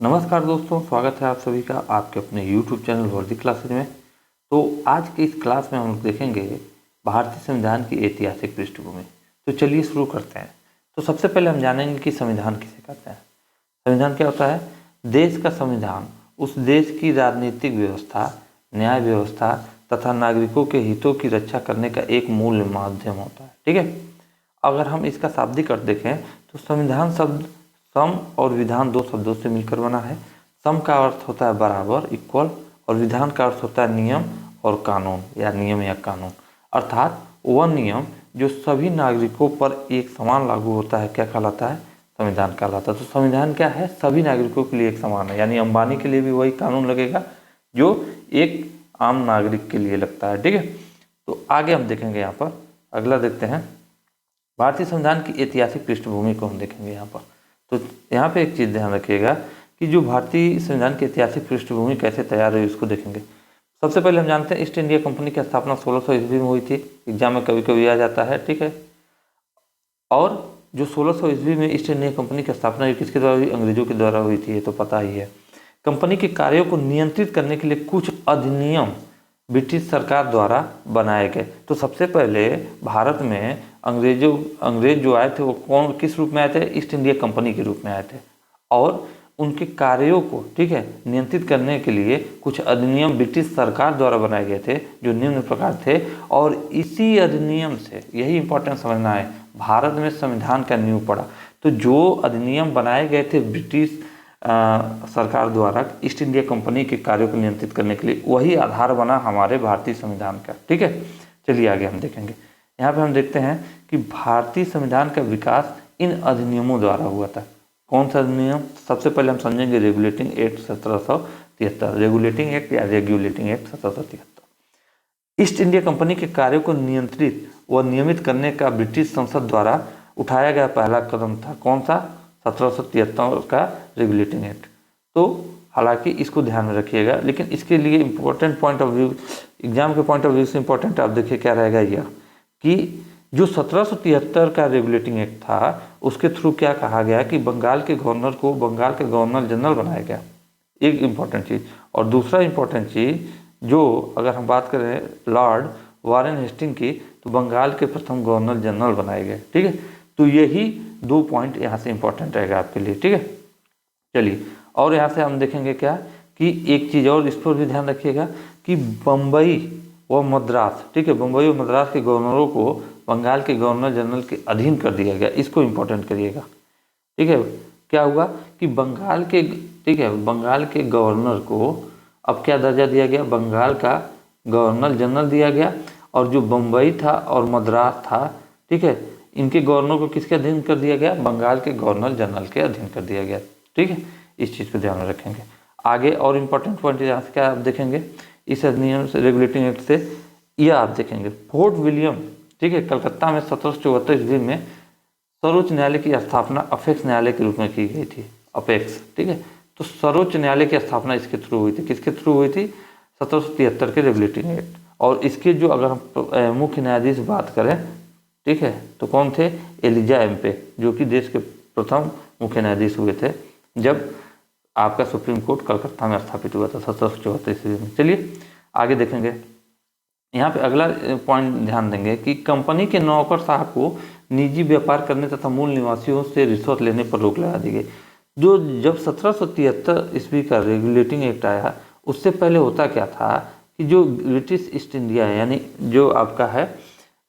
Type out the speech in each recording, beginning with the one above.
नमस्कार दोस्तों, स्वागत है आप सभी का आपके अपने YouTube चैनल वर्दी क्लासेज में। तो आज की इस क्लास में हम लोग देखेंगे भारतीय संविधान की ऐतिहासिक पृष्ठभूमि। तो चलिए शुरू करते हैं। तो सबसे पहले हम जानेंगे कि संविधान किसे कहते हैं। संविधान क्या होता है? देश का संविधान उस देश की राजनीतिक व्यवस्था, न्याय व्यवस्था तथा नागरिकों के हितों की रक्षा करने का एक मूल माध्यम होता है। ठीक है। अगर हम इसका शाब्दिक अर्थ देखें तो संविधान शब्द सम और विधान दो शब्दों से मिलकर बना है। सम का अर्थ होता है बराबर, इक्वल, और विधान का अर्थ होता है नियम और कानून या नियम या कानून, अर्थात वह नियम जो सभी नागरिकों पर एक समान लागू होता है क्या कहलाता है? संविधान कहलाता है। तो संविधान क्या है? सभी नागरिकों के लिए एक समान है, यानी अंबानी के लिए भी वही कानून लगेगा जो एक आम नागरिक के लिए लगता है। ठीक है। तो आगे हम देखेंगे, यहाँ पर अगला देखते हैं। भारतीय संविधान की ऐतिहासिक पृष्ठभूमि को हम देखेंगे यहाँ पर। तो यहाँ पे एक चीज़ ध्यान रखिएगा कि जो भारतीय संविधान की ऐतिहासिक पृष्ठभूमि कैसे तैयार हुई उसको देखेंगे। सबसे पहले हम जानते हैं ईस्ट इंडिया कंपनी की स्थापना 1600 ईस्वी में हुई थी। एग्जाम में कभी कभी आ जाता है। ठीक है। और जो 1600 ईस्वी में ईस्ट इंडिया कंपनी की स्थापना हुई, किसके द्वारा हुई? अंग्रेजों के द्वारा हुई थी, ये तो पता ही है। कंपनी के कार्यों को नियंत्रित करने के लिए कुछ अधिनियम ब्रिटिश सरकार द्वारा बनाए गए। तो सबसे पहले भारत में अंग्रेज जो आए थे वो किस रूप में आए थे? ईस्ट इंडिया कंपनी के रूप में आए थे, और उनके कार्यों को, ठीक है, नियंत्रित करने के लिए कुछ अधिनियम ब्रिटिश सरकार द्वारा बनाए गए थे जो निम्न प्रकार थे। और इसी अधिनियम से, यही इंपॉर्टेंट समझना है, भारत में संविधान का नींव पड़ा। तो जो अधिनियम बनाए गए थे ब्रिटिश सरकार द्वारा ईस्ट इंडिया कंपनी के कार्यों को नियंत्रित करने के लिए, वही आधार बना हमारे भारतीय संविधान का। ठीक है। चलिए आगे हम देखेंगे। यहाँ पे हम देखते हैं कि भारतीय संविधान का विकास इन अधिनियमों द्वारा हुआ था। कौन सा अधिनियम? सबसे पहले हम समझेंगे रेगुलेटिंग एक्ट 1773। रेगुलेटिंग एक्ट या regulating act 1773 east India company के कार्यों को नियंत्रित व नियमित करने का ब्रिटिश संसद द्वारा उठाया गया पहला कदम था। कौन सा? 1773 का रेगुलेटिंग एक्ट। तो हालांकि इसको ध्यान में रखिएगा, लेकिन इसके लिए important point of view, exam के पॉइंट ऑफ व्यू से इम्पोर्टेंट आप देखिए क्या रहेगा यह, कि जो 1773 का रेगुलेटिंग एक्ट था उसके थ्रू क्या कहा गया कि बंगाल के गवर्नर को बंगाल के गवर्नर जनरल बनाया गया, एक इम्पॉर्टेंट चीज़। और दूसरा इम्पॉर्टेंट चीज़, जो अगर हम बात करें लॉर्ड वारेन हेस्टिंग की, तो बंगाल के प्रथम गवर्नर जनरल बनाए गए। ठीक है। तो यही दो पॉइंट यहाँ से इम्पोर्टेंट रहेगा आपके लिए। ठीक है। चलिए, और यहाँ से हम देखेंगे क्या कि एक चीज़ और इस पर भी ध्यान रखिएगा कि बम्बई व मद्रास, ठीक है, बम्बई और मद्रास के गवर्नरों को बंगाल के गवर्नर जनरल के अधीन कर दिया गया। इसको इम्पोर्टेंट करिएगा। ठीक है। क्या हुआ कि बंगाल के, ठीक है, बंगाल के गवर्नर को अब क्या दर्जा दिया गया? बंगाल का गवर्नर जनरल दिया गया। और जो बम्बई था और मद्रास था, ठीक है, इनके गवर्नर को किसके अधीन कर दिया गया? बंगाल के गवर्नर जनरल के अधीन कर दिया गया। ठीक है। इस चीज़ को ध्यान में रखेंगे। आगे और इम्पोर्टेंट पॉइंट यहाँ से क्या आप देखेंगे इस अधिनियम से, रेगुलेटिंग एक्ट से, यह आप देखेंगे फोर्ट विलियम, ठीक है, कलकत्ता में 1774 ईस्वी में सर्वोच्च न्यायालय की स्थापना अपेक्स न्यायालय के रूप में की गई थी। अपेक्स, ठीक है। तो सर्वोच्च न्यायालय की स्थापना इसके थ्रू हुई थी। किसके थ्रू हुई थी? 1773 के रेगुलेटिंग एक्ट। और इसके जो अगर हम मुख्य न्यायाधीश बात करें, ठीक है, तो कौन थे? एलिजा एम्पे, जो कि देश के प्रथम मुख्य न्यायाधीश हुए थे जब आपका सुप्रीम कोर्ट कलकत्ता में स्थापित हुआ था 1774 ईस्वी में। चलिए आगे देखेंगे। यहाँ पे अगला पॉइंट ध्यान देंगे कि कंपनी के नौकरशाह को निजी व्यापार करने तथा मूल निवासियों से रिश्वत लेने पर रोक लगा दी गई। जो जब 1773 ईस्वी का रेगुलेटिंग एक्ट आया, उससे पहले होता क्या था कि जो ब्रिटिश ईस्ट इंडिया है, यानी जो आपका है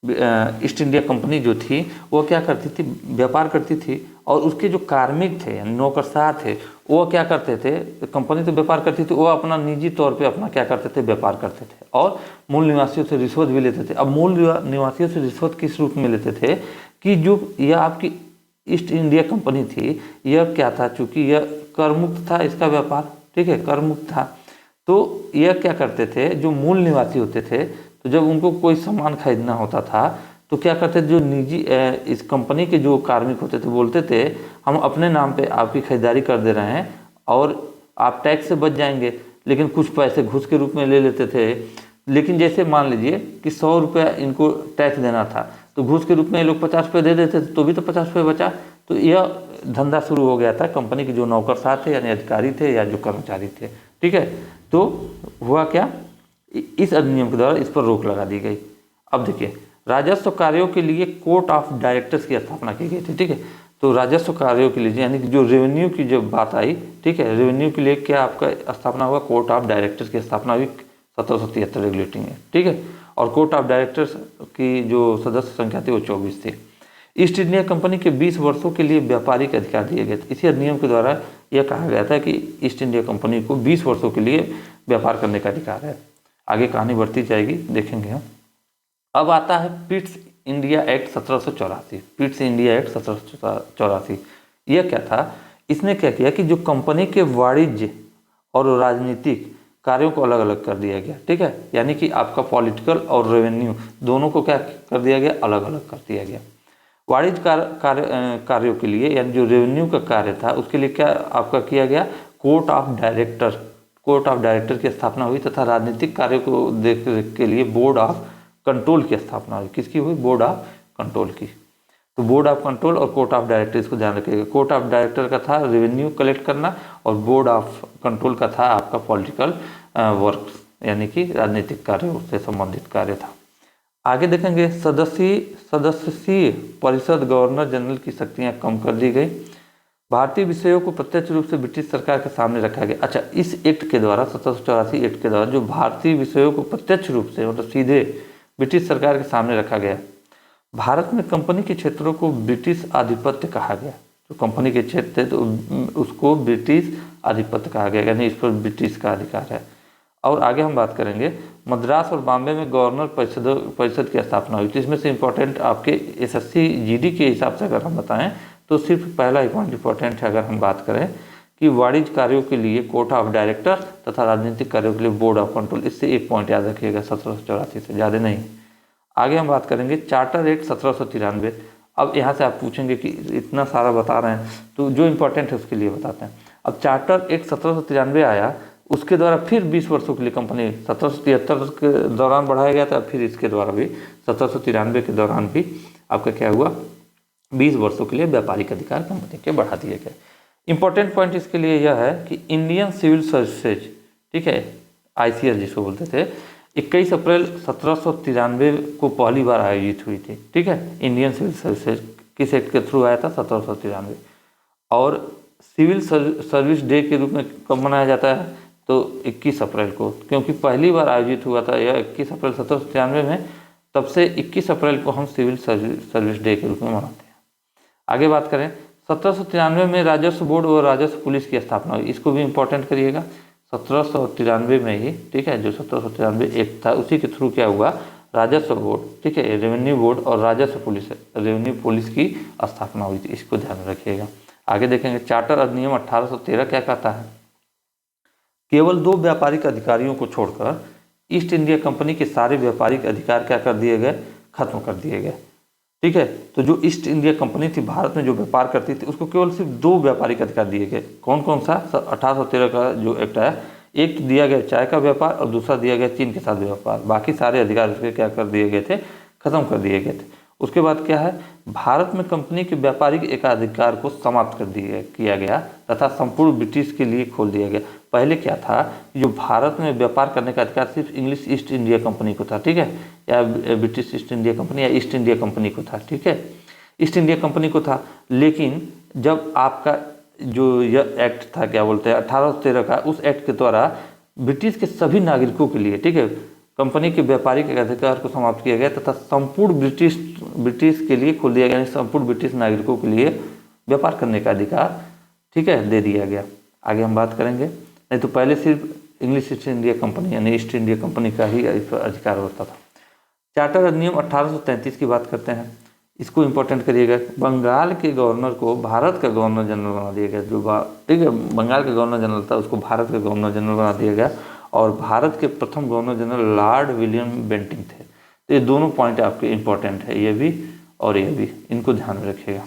ईस्ट इंडिया कंपनी जो थी, वो क्या करती थी? व्यापार करती थी। और उसके जो कार्मिक थे यानी नौकरशाह थे, वो क्या करते थे? कंपनी तो व्यापार करती थी, वो अपना निजी तौर पे अपना क्या करते थे? व्यापार करते थे और मूल निवासियों से रिश्वत भी लेते थे। अब मूल निवासियों से रिश्वत किस रूप में लेते थे कि जो यह आपकी ईस्ट इंडिया कंपनी थी, यह क्या था? चूँकि यह कर मुक्त था, इसका व्यापार, ठीक है, कर मुक्त था, तो यह क्या करते थे? जो मूल निवासी होते थे, तो जब उनको कोई सामान खरीदना होता था तो क्या करते थे? जो निजी इस कंपनी के जो कार्मिक होते थे बोलते थे हम अपने नाम पे आपकी खरीदारी कर दे रहे हैं और आप टैक्स से बच जाएंगे, लेकिन कुछ पैसे घूस के रूप में ले लेते थे। लेकिन जैसे मान लीजिए कि 100 रुपया इनको टैक्स देना था, तो घूस के रूप में ये लोग 50 रुपये दे देते थे, तो भी तो 50 रुपये बचा। तो यह धंधा शुरू हो गया था कंपनी के जो नौकरशाह थे यानी अधिकारी थे या जो कर्मचारी थे। ठीक है, तो हुआ क्या, इस अधिनियम के द्वारा इस पर रोक लगा दी गई। अब देखिए, राजस्व कार्यों के लिए कोर्ट ऑफ डायरेक्टर्स की स्थापना की गई थी। ठीक है, तो राजस्व कार्यों के लिए यानी कि जो रेवेन्यू की जब बात आई, ठीक है, रेवेन्यू के लिए क्या आपका स्थापना हुआ, कोर्ट ऑफ डायरेक्टर्स की स्थापना हुई 1773 रेगुलेटिंग है। ठीक है, और कोर्ट ऑफ डायरेक्टर्स की जो सदस्य संख्या थी वो 24 थी। ईस्ट इंडिया कंपनी के 20 वर्षों के लिए व्यापारिक अधिकार दिए गए थे। इसी अधिनियम के द्वारा यह कहा गया था कि ईस्ट इंडिया कंपनी को 20 वर्षों के लिए व्यापार करने का अधिकार है। आगे कहानी बढ़ती जाएगी, देखेंगे हम। अब आता है Pitt's India act 1784। Pitt's India act 1784 यह क्या था, इसने क्या किया कि जो कंपनी के वाणिज्य और राजनीतिक कार्यों को अलग अलग कर दिया गया। ठीक है, यानी कि आपका पॉलिटिकल और रेवेन्यू दोनों को क्या कर दिया गया, अलग अलग कर दिया गया। वाणिज्य कार्यों के लिए यानी जो रेवेन्यू का कार्य था उसके लिए क्या आपका किया गया, कोर्ट ऑफ डायरेक्टर की स्थापना हुई तथा राजनीतिक कार्यों को देखने के लिए बोर्ड ऑफ कंट्रोल की स्थापना हुई। किसकी हुई, बोर्ड ऑफ कंट्रोल की। तो बोर्ड ऑफ कंट्रोल और कोर्ट ऑफ डायरेक्टर इसको ध्यान रखिएगा। कोर्ट ऑफ डायरेक्टर का था रेवेन्यू कलेक्ट करना और बोर्ड ऑफ कंट्रोल का था आपका पॉलिटिकल वर्क यानी कि राजनीतिक कार्यों से संबंधित कार्य था। आगे देखेंगे, सदस्यीय परिषद गवर्नर जनरल की शक्तियां कम कर दी गई। भारतीय विषयों को प्रत्यक्ष रूप से ब्रिटिश सरकार के सामने रखा गया। अच्छा, इस एक्ट के द्वारा 1784 एक्ट के द्वारा जो भारतीय विषयों को प्रत्यक्ष रूप से मतलब सीधे ब्रिटिश सरकार के सामने रखा गया। भारत में कंपनी के क्षेत्रों को ब्रिटिश आधिपत्य कहा गया। जो कंपनी के क्षेत्र थे तो उसको ब्रिटिश आधिपत्य कहा गया, यानी इस पर ब्रिटिश का अधिकार है। और आगे हम बात करेंगे, मद्रास और बॉम्बे में गवर्नर परिषद की स्थापना हुई। जिसमें से इम्पोर्टेंट आपके SSC GD के हिसाब से अगर हम बताएं तो सिर्फ पहला ही पॉइंट इंपॉर्टेंट है। अगर हम बात करें कि वाणिज्य कार्यों के लिए कोर्ट ऑफ डायरेक्टर तथा राजनीतिक कार्यों के लिए बोर्ड ऑफ कंट्रोल, इससे एक पॉइंट याद रखिएगा 1784 से, ज़्यादा नहीं। आगे हम बात करेंगे चार्टर एक्ट 1793। अब यहाँ से आप पूछेंगे कि इतना सारा बता रहे हैं तो जो इम्पोर्टेंट है उसके लिए बताते हैं। अब चार्टर एक्ट 1793 आया, उसके द्वारा फिर 20 वर्षों के लिए कंपनी 1773 के दौरान बढ़ाया गया था, फिर इसके द्वारा भी 1793 के दौरान भी आपका क्या हुआ, 20 वर्षों के लिए व्यापारिक अधिकार कंपनी के बढ़ा दिए गए। इंपॉर्टेंट पॉइंट इसके लिए यह है कि इंडियन सिविल सर्विसेज, ठीक है, ICS जिसको बोलते थे, 21 अप्रैल 1793 को पहली बार आयोजित हुई थी। ठीक है, इंडियन सिविल सर्विसेज किस एक्ट के थ्रू आया था, 1793। और सिविल सर्विस डे के रूप में कब मनाया जाता है, तो 21 अप्रैल को, क्योंकि पहली बार आयोजित हुआ था यह 21 अप्रैल 1793 में, तब से 21 अप्रैल को हम सिविल सर्विस डे के रूप में मनाते हैं। आगे बात करें, 1793 में राजस्व बोर्ड और राजस्व पुलिस की स्थापना हुई। इसको भी इम्पोर्टेंट करिएगा, 1793 में ही, ठीक है, जो 1793 एक्ट था उसी के थ्रू क्या हुआ, राजस्व बोर्ड, ठीक है, रेवेन्यू बोर्ड और राजस्व पुलिस, रेवेन्यू पुलिस की स्थापना हुई थी। इसको ध्यान रखिएगा। आगे देखेंगे, चार्टर अधिनियम 1813 क्या कहता है, केवल 2 व्यापारिक अधिकारियों को छोड़कर ईस्ट इंडिया कंपनी के सारे व्यापारिक अधिकार क्या कर दिए गए, खत्म कर दिए गए। ठीक है, तो जो ईस्ट इंडिया कंपनी थी भारत में जो व्यापार करती थी उसको केवल सिर्फ 2 व्यापारिक अधिकार दिए गए। कौन कौन सा, 1813 का जो एक्ट है, एक दिया गया चाय का व्यापार और दूसरा दिया गया चीन के साथ व्यापार। बाकी सारे अधिकार उसके क्या कर दिए गए थे, खत्म कर दिए गए थे। उसके बाद क्या है, भारत में कंपनी के व्यापारिक एकाधिकार को समाप्त कर किया गया तथा संपूर्ण ब्रिटिश के लिए खोल दिया गया। पहले क्या था, जो भारत में व्यापार करने का अधिकार सिर्फ इंग्लिश ईस्ट इंडिया कंपनी को था, ठीक है, या ब्रिटिश ईस्ट इंडिया कंपनी या ईस्ट इंडिया कंपनी को था, ठीक है, ईस्ट इंडिया कंपनी को था। लेकिन जब आपका जो यह एक्ट था, क्या बोलते हैं, 1813 का, उस एक्ट के द्वारा ब्रिटिश के सभी नागरिकों के लिए, ठीक है, कंपनी के व्यापारिक अधिकार को समाप्त किया गया तथा संपूर्ण ब्रिटिश के लिए खोल दिया गया, यानी संपूर्ण ब्रिटिश नागरिकों के लिए व्यापार करने का अधिकार, ठीक है, दे दिया गया। आगे हम बात करेंगे, नहीं तो पहले सिर्फ इंग्लिश ईस्ट इंडिया कंपनी यानी ईस्ट इंडिया कंपनी का ही अधिकार होता था। चार्टर अधिनियम 1833 की बात करते हैं, इसको इम्पोर्टेंट करिएगा। बंगाल के गवर्नर को भारत का गवर्नर जनरल बना दिया गया। जो ठीक है, बंगाल का गवर्नर जनरल था उसको भारत का गवर्नर जनरल बना दिया गया और भारत के प्रथम governor general lord William Bentinck थे। तो ये दोनों पॉइंट आपके इम्पोर्टेंट है, ये भी और ये भी, इनको ध्यान में रखिएगा।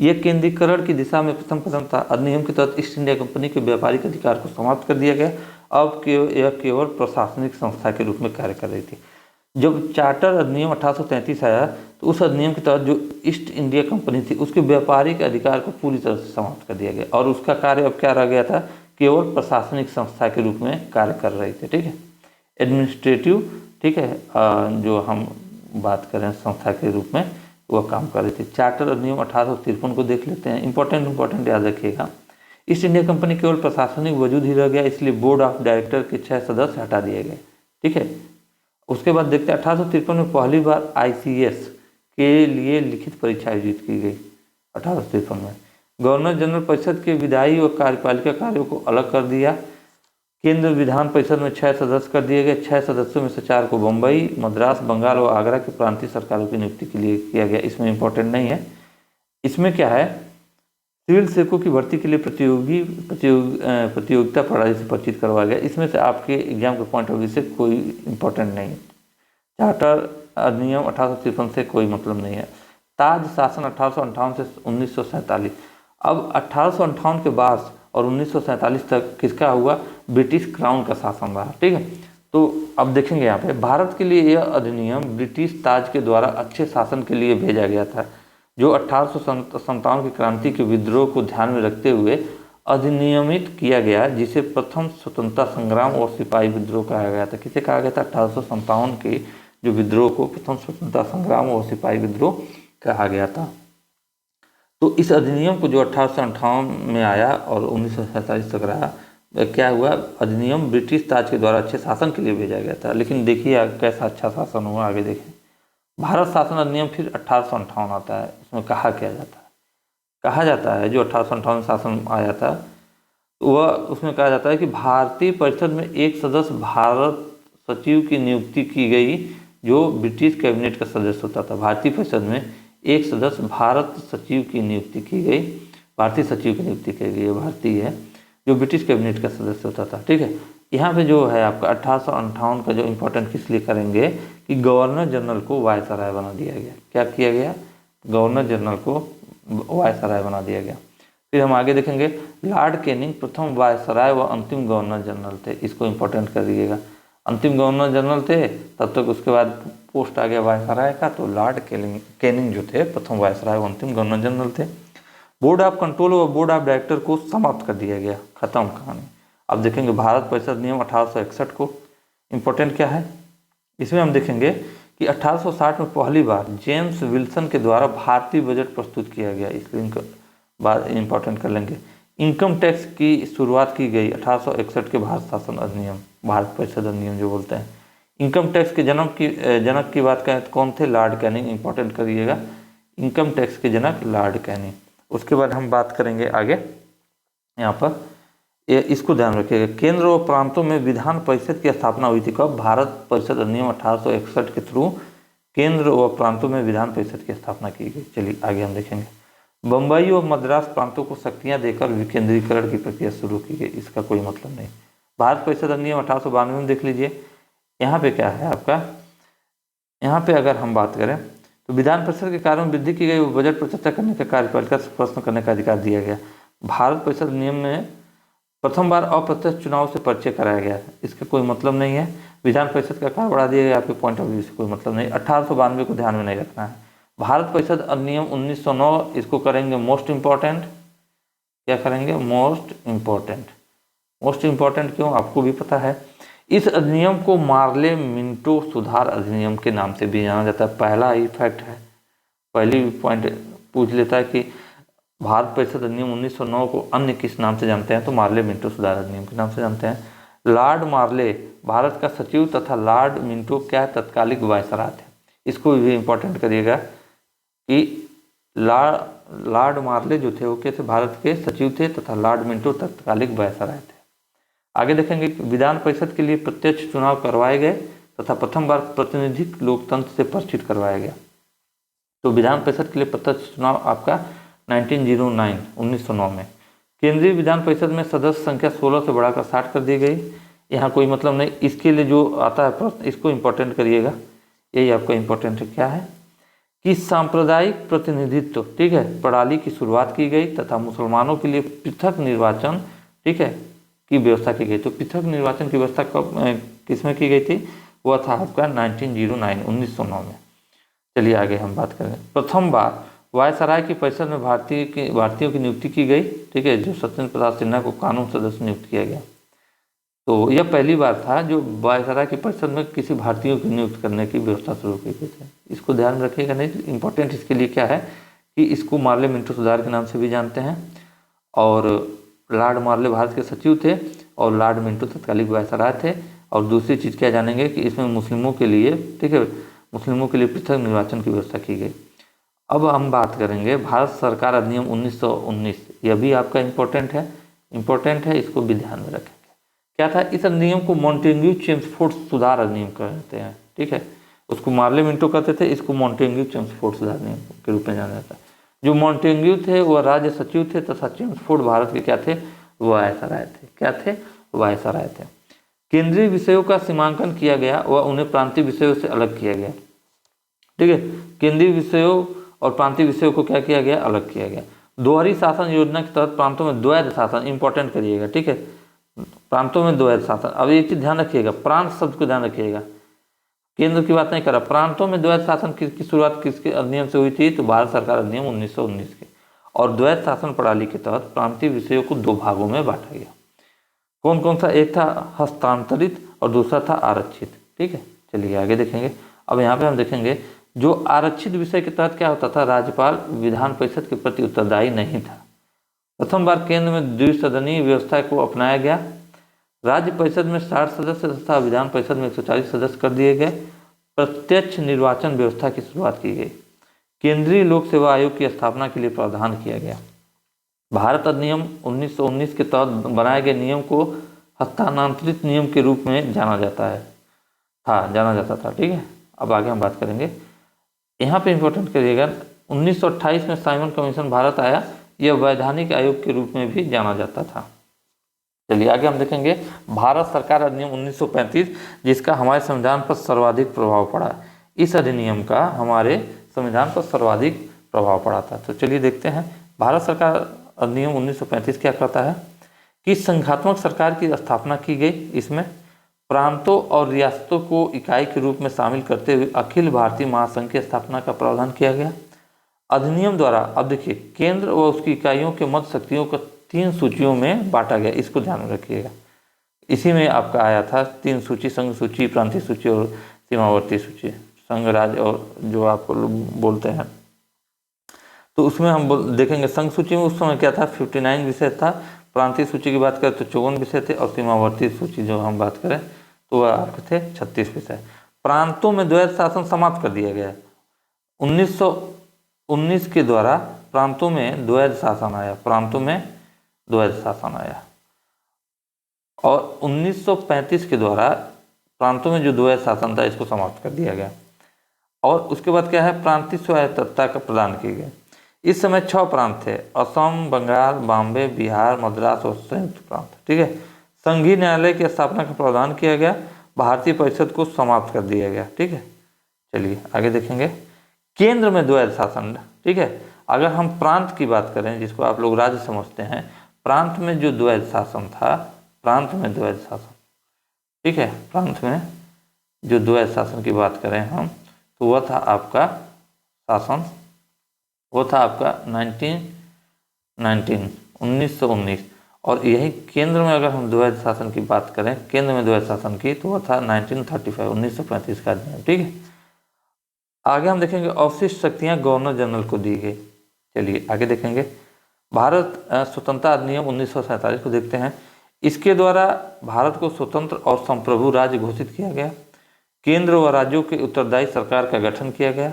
यह केंद्रीकरण की दिशा में प्रथम कदम था। अधिनियम के तहत ईस्ट इंडिया कंपनी के व्यापारिक अधिकार को समाप्त कर दिया गया। अब यह केवल प्रशासनिक संस्था के रूप में कार्य कर रही थी। जब चार्टर अधिनियम 1833 आया तो उस अधिनियम के तहत जो ईस्ट इंडिया कंपनी थी उसके व्यापारिक अधिकार को पूरी तरह से समाप्त कर दिया गया और उसका कार्य अब क्या रह गया था, केवल प्रशासनिक संस्था के रूप में कार्य कर रही थी। ठीक है, एडमिनिस्ट्रेटिव, ठीक है, जो हम बात करें संस्था के रूप में वह काम कर रही थी। चार्टर अधिनियम 1853 को देख लेते हैं, इंपॉर्टेंट याद रखिएगा। ईस्ट इंडिया कंपनी केवल प्रशासनिक वजूद ही रह गया, इसलिए बोर्ड ऑफ डायरेक्टर के 6 सदस्य हटा दिए गए। ठीक है, उसके बाद देखते हैं 1853 में पहली बार ICS के लिए लिखित परीक्षा आयोजित की गई। 1853 में गवर्नर जनरल परिषद के विधायी और कार्यपालिका कार्यों को अलग कर दिया। केंद्र विधान परिषद में 6 सदस्य कर दिए गए। 6 सदस्यों में से 4 को बम्बई, मद्रास, बंगाल और आगरा की प्रांतीय सरकारों की नियुक्ति के लिए किया गया। इसमें इंपॉर्टेंट नहीं है। इसमें क्या है, सिविल सेवकों की भर्ती के लिए प्रतियोगिता प्रणाली से परिचित करवाया गया। इसमें से आपके एग्जाम के पॉइंट ऑफ व्यू से कोई इंपॉर्टेंट नहीं है। चार्टर अधिनियम 1853 से कोई मतलब नहीं है। ताज शासन 1858 से 1947। अब 1858 के बाद और 1947 तक किसका हुआ, ब्रिटिश क्राउन का शासन रहा। ठीक है, तो अब देखेंगे यहाँ पे भारत के लिए यह अधिनियम ब्रिटिश ताज के द्वारा अच्छे शासन के लिए भेजा गया था, जो 1857 की क्रांति के विद्रोह को ध्यान में रखते हुए अधिनियमित किया गया, जिसे प्रथम स्वतंत्रता संग्राम और सिपाही विद्रोह कहा गया था। किसे कहा गया था, 1857 के जो विद्रोह को प्रथम स्वतंत्रता संग्राम और सिपाही विद्रोह कहा गया था। तो इस अधिनियम को जो 1858 में आया और 1947 तक रहा, क्या हुआ, अधिनियम ब्रिटिश ताज के द्वारा अच्छे शासन के लिए भेजा गया था। लेकिन देखिए कैसा अच्छा शासन हुआ, आगे देखें। भारत शासन अधिनियम फिर 1858 आता है। इसमें कहा जाता है जो 1858 शासन आया था वह, उसमें कहा जाता है कि भारतीय परिषद में एक सदस्य भारत सचिव की नियुक्ति की गई, जो ब्रिटिश कैबिनेट का सदस्य होता था। भारतीय परिषद में एक सदस्य भारत सचिव की नियुक्ति की गई, भारतीय सचिव की नियुक्ति की गई, भारतीय है, जो ब्रिटिश कैबिनेट का सदस्य होता था। ठीक है, यहाँ पे जो है आपका 1858 का जो इम्पोर्टेंट किस लिए करेंगे कि गवर्नर जनरल को वायसराय बना दिया गया। क्या किया गया, गवर्नर जनरल को वायसराय बना दिया गया। फिर हम आगे देखेंगे, लॉर्ड कैनिंग प्रथम वायसराय व अंतिम गवर्नर जनरल थे। इसको इम्पोर्टेंट करिएगा, अंतिम गवर्नर जनरल थे, तब तक उसके बाद पोस्ट आ गया वायसराय का, तो लॉर्ड कैनिंग जो थे प्रथम वायसराय व अंतिम गवर्नर जनरल थे। बोर्ड ऑफ कंट्रोल व बोर्ड ऑफ डायरेक्टर को समाप्त कर दिया गया, खत्म कहानी। अब देखेंगे भारत परिषद नियम 1861 को, इम्पोर्टेंट क्या है, इसमें हम देखेंगे कि 1860 में पहली बार जेम्स विल्सन के द्वारा भारतीय बजट प्रस्तुत किया गया, इसलिए इनका बात इम्पोर्टेंट कर लेंगे। इनकम टैक्स की शुरुआत की गई 1861 के भारत शासन अधिनियम, भारत परिषद अधिनियम जो बोलते हैं। इनकम टैक्स के जनक की बात करें तो कौन थे, लॉर्ड कैनिंग, इंपॉर्टेंट करिएगा, इनकम टैक्स के जनक लॉर्ड कैनिंग। उसके बाद हम बात करेंगे आगे, यहाँ पर इसको ध्यान रखिएगा, केंद्र और प्रांतों में विधान परिषद की स्थापना हुई थी कब, भारत परिषद अधिनियम 1861 के थ्रू केंद्र और प्रांतों में विधान परिषद की स्थापना की गई। चलिए आगे हम देखेंगे, बम्बई और मद्रास प्रांतों को शक्तियां देकर विकेंद्रीकरण की प्रक्रिया शुरू की गई। इसका कोई मतलब नहीं। भारत परिषद अधिनियम 1892 में देख लीजिए, यहाँ पे क्या है आपका, यहाँ पे अगर हम बात करें तो विधान परिषद के कार्यों में वृद्धि की गई, बजट पर चर्चा करने का, कार्यपालिका से प्रश्न करने का अधिकार दिया गया। भारत परिषद अधिनियम में प्रथम बार अप्रत्यक्ष चुनाव से परिचय कराया गया है, इसका कोई मतलब नहीं है। विधान परिषद का कार्य बढ़ा दिया गया, आपके पॉइंट ऑफ व्यू से कोई मतलब नहीं। 1892 को ध्यान में नहीं रखना है। भारत परिषद अधिनियम 1909, इसको करेंगे मोस्ट इम्पॉर्टेंट, क्या करेंगे, मोस्ट इम्पॉर्टेंट क्यों, आपको भी पता है। इस अधिनियम को मार्ले मिंटो सुधार अधिनियम के नाम से भी जाना जाता है। पहला ही फैक्ट है, पहली पॉइंट पूछ लेता है कि भारत परिषद अधिनियम 1909 को अन्य किस नाम से जानते हैं, तो मार्ले मिंटो सुधार अधिनियम के नाम से जानते हैं। लॉर्ड मार्ले भारत का सचिव तथा लॉर्ड मिंटो क्या तत्कालिक वायसराय थे। इसको भी इम्पोर्टेंट करिएगा कि लॉर्ड मार्ले जो थे वो कैसे भारत के सचिव थे तथा लॉर्ड मिंटो तत्कालिक वायसराय थे। आगे देखेंगे विधान परिषद के लिए प्रत्यक्ष चुनाव करवाए गए तथा प्रथम बार प्रतिनिधिक लोकतंत्र से परिचित करवाया गया। तो विधान परिषद के लिए प्रत्यक्ष चुनाव आपका 1909 में। केंद्रीय विधान परिषद में सदस्य संख्या 16 से बढ़ाकर 60 कर दी गई। यहाँ कोई मतलब नहीं। इसके लिए जो आता है प्रश्न, इसको इम्पोर्टेंट करिएगा, यही आपका इम्पोर्टेंट है। क्या है कि सांप्रदायिक प्रतिनिधित्व, ठीक है, प्रणाली की शुरुआत की गई तथा मुसलमानों के लिए पृथक निर्वाचन, ठीक है, की व्यवस्था की गई। तो पृथक निर्वाचन की व्यवस्था कब किसमें की गई थी, वह था आपका 1909 में। चलिए आगे हम बात करें। प्रथम बार वायसराय की परिषद में भारतीयों की नियुक्ति की गई, ठीक है, जो सत्येंद्र प्रसाद सिन्हा को कानून सदस्य नियुक्त किया गया। तो यह पहली बार था जो वायसराय की परिषद में किसी भारतीयों को नियुक्त करने की व्यवस्था शुरू की गई थी। इसको ध्यान में रखिएगा, नहीं इंपॉर्टेंट इसके लिए क्या है कि इसको मार्ले मिंटो सुधार के नाम से भी जानते हैं, और लॉर्ड मार्ले भारत के सचिव थे और लॉर्ड मिंटो तत्कालीन वायसराय थे। और दूसरी चीज़ क्या जानेंगे कि इसमें मुस्लिमों के लिए, ठीक है, मुस्लिमों के लिए पृथक निर्वाचन की व्यवस्था की गई। अब हम बात करेंगे भारत सरकार अधिनियम 1919। यह भी आपका इम्पोर्टेंट है, इसको भी ध्यान में रखेंगे। क्या था, इस अधिनियम को मॉन्टेग्यू चेम्सफोर्ड सुधार अधिनियम कहते हैं, ठीक है। उसको मार्ले मिंटो कहते थे, इसको मॉन्टेग्यू चेम्सफोर्ड सुधार अधिनियम के रूप में जाना जाता है। जो मॉन्टेग्यू थे वह राज्य सचिव थे तथा चेम्सफोर्ड भारत के क्या थे, वायसराय थे। क्या थे, वायसराय थे। केंद्रीय विषयों का सीमांकन किया गया व उन्हें प्रांतीय विषयों से अलग किया गया, ठीक है। केंद्रीय विषयों और प्रांतीय विषयों को क्या किया गया, अलग किया गया। दोहरी शासन योजना के तहत प्रांतों में द्वैध शासन, इंपॉर्टेंट करिएगा, ठीक है, प्रांतों में द्वैध शासन। अब एक चीज ध्यान रखिएगा, प्रांत शब्द को ध्यान रखिएगा, केंद्र की बात नहीं कर रहा। प्रांतों में द्वैध शासन की शुरुआत किसके अधिनियम से हुई थी, तो भारत सरकार अधिनियम 1919 के। और द्वैध शासन प्रणाली के तहत प्रांतीय विषयों को दो भागों में बांटा गया। कौन कौन सा, एक था हस्तांतरित और दूसरा था आरक्षित, ठीक है। चलिए आगे देखेंगे। अब यहाँ पे हम देखेंगे जो आरक्षित विषय के तहत क्या होता था, राज्यपाल विधान परिषद के प्रति उत्तरदायी नहीं था। प्रथम बार केंद्र में द्विसदनीय व्यवस्था को अपनाया गया। राज्य परिषद में 60 सदस्य तथा विधान परिषद में 140 सदस्य कर दिए गए। प्रत्यक्ष निर्वाचन व्यवस्था की शुरुआत की गई। केंद्रीय लोक सेवा आयोग की स्थापना के लिए प्रावधान किया गया। भारत अधिनियम 1919 के तहत बनाए गए नियम को हस्तांतरित नियम के रूप में जाना जाता था, ठीक है। अब आगे हम बात करेंगे। यहाँ पे इंपॉर्टेंट करिएगा, 1928 में साइमन कमीशन भारत आया। यह वैधानिक आयोग के रूप में भी जाना जाता था। चलिए आगे हम देखेंगे भारत सरकार अधिनियम 1935, जिसका हमारे संविधान पर सर्वाधिक प्रभाव पड़ा। इस अधिनियम का हमारे संविधान पर सर्वाधिक प्रभाव पड़ा था। तो चलिए देखते हैं। भारत सरकार अधिनियम 1935 क्या कहता है कि संघात्मक सरकार की स्थापना की गई। इसमें प्रांतों और रियासतों को इकाई के रूप में शामिल करते हुए अखिल भारतीय महासंघ की स्थापना का प्रावधान किया गया। अधिनियम द्वारा, अब देखिए, केंद्र व उसकी इकाइयों के मत शक्तियों को 3 सूचियों में बांटा गया। इसको ध्यान में रखिएगा। इसी में आपका आया था 3 सूची, संघ सूची, प्रांतीय सूची और सीमावर्ती सूची, संघ राज्य और जो आप बोलते हैं। तो उसमें हम देखेंगे संघ सूची में उस समय क्या था, 59 विषय था। प्रांतीय सूची की बात करें तो 54 विषय थे, और सीमावर्ती सूची जो हम बात करें तो वह आपके थे 36 विषय। प्रांतों में द्वैध शासन समाप्त कर दिया गया। 1919 के द्वारा प्रांतों में द्वैध शासन आया, और 1935 के द्वारा प्रांतों में जो द्वैध शासन था इसको समाप्त कर दिया गया। और उसके बाद क्या है, प्रांतीय स्वायत्तता का प्रदान की गई। इस समय 6 प्रांत थे, असम, बंगाल, बॉम्बे, बिहार, मद्रास और संयुक्त प्रांत, ठीक है। संघीय न्यायालय की स्थापना का प्रावधान किया गया। भारतीय परिषद को समाप्त कर दिया गया, ठीक है। चलिए आगे देखेंगे। केंद्र में द्वैध शासन, ठीक है। अगर हम प्रांत की बात करें, जिसको आप लोग राज्य समझते हैं, प्रांत में जो द्वैध शासन था, ठीक है, प्रांत में जो द्वैध शासन की बात करें हम, तो वह था आपका 1919। और यही केंद्र में अगर हम द्वैध शासन की बात करें, केंद्र में द्वैध शासन की, तो वह था 1935 का अधिनियम, ठीक है। आगे हम देखेंगे अवशिष्ट शक्तियां गवर्नर जनरल को दी गई। चलिए आगे देखेंगे। भारत स्वतंत्रता अधिनियम 1947 को देखते हैं। इसके द्वारा भारत को स्वतंत्र और संप्रभु राज्य घोषित किया गया। केंद्र व राज्यों के उत्तरदायी सरकार का गठन किया गया।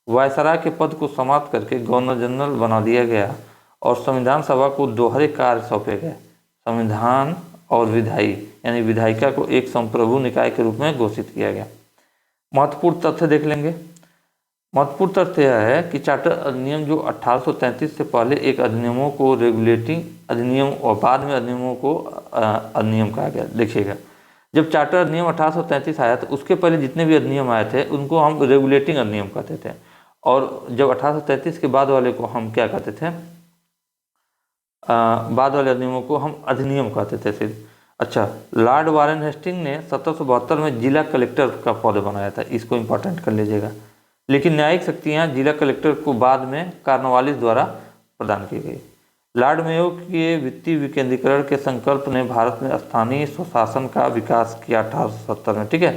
वायसराय के पद को समाप्त करके गवर्नर जनरल बना दिया गया, और संविधान सभा को दोहरे कार्य सौंपे गए। संविधान और विधायी यानी विधायिका को एक संप्रभु निकाय के रूप में घोषित किया गया। महत्वपूर्ण तथ्य देख लेंगे। महत्वपूर्ण तथ्य यह है कि चार्टर अधिनियम जो 1833 से पहले एक अधिनियमों को रेगुलेटिंग अधिनियम और बाद में अधिनियमों को अधिनियम कहा गया। देखिएगा, जब चार्टर अधिनियम 1833 आया तो उसके पहले जितने भी अधिनियम आए थे उनको हम रेगुलेटिंग अधिनियम कहते थे, और जब 1833 के बाद वाले को हम क्या कहते थे, बाद वाले अधिनियमों को हम अधिनियम कहते थे। फिर अच्छा, लॉर्ड वारेन हेस्टिंग ने 1772 में जिला कलेक्टर का पद बनाया था, इसको इम्पोर्टेंट कर लीजिएगा। लेकिन न्यायिक शक्तियाँ जिला कलेक्टर को बाद में कॉर्नवालिस द्वारा प्रदान की गई। लॉर्ड मेयो के वित्तीय विकेंद्रीकरण के संकल्प ने भारत में स्थानीय स्वशासन का विकास किया 1870 में। ठीक है,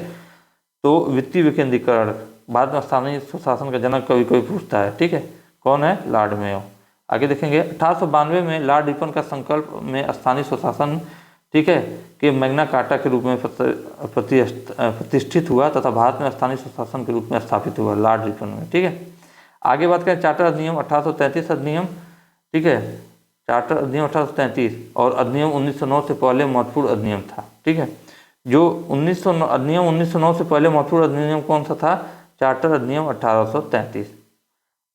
तो वित्तीय विकेंद्रीकरण, भारत में स्थानीय स्वशासन का जनक कभी कोई पूछता है। ठीक है, कौन है? Lord Mayo. आगे देखेंगे 1892 में लॉर्ड रिपन का संकल्प में स्थानीय स्वशासन, ठीक है, कि मैग्ना कार्टा के रूप में प्रतिष्ठित हुआ तथा भारत में स्थानीय स्वशासन के रूप में स्थापित हुआ लॉर्ड रिपन में। ठीक है, आगे बात करें चार्टर अधिनियम 1833 अधिनियम। ठीक है, चार्टर अधिनियम 1833 और अधिनियम 1909 से पहले महत्वपूर्ण अधिनियम था। ठीक है, जो अधिनियम 1909 से पहले महत्वपूर्ण अधिनियम कौन सा था? चार्टर अधिनियम 1833।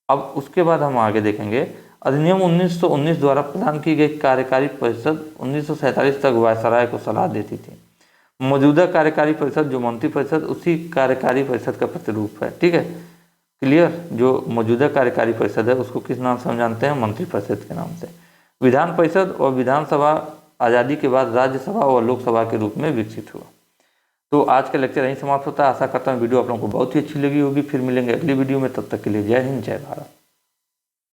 अब उसके बाद हम आगे देखेंगे अधिनियम 1919 द्वारा प्रदान की गई कार्यकारी परिषद 1947 तक वायसराय को सलाह देती थी। मौजूदा कार्यकारी परिषद जो मंत्री परिषद, उसी कार्यकारी परिषद का प्रतिरूप है। ठीक है, क्लियर? जो मौजूदा कार्यकारी परिषद है उसको किस नाम से हम जानते हैं? मंत्री परिषद के नाम से। विधान परिषद और विधानसभा आज़ादी के बाद राज्यसभा और लोकसभा के रूप में विकसित हुआ। तो आज का लेक्चर यहीं समाप्त होता है। आशा करता हूँ वीडियो आप लोगों को बहुत ही अच्छी लगी होगी। फिर मिलेंगे अगली वीडियो में, तब तक के लिए जय हिंद, जय भारत।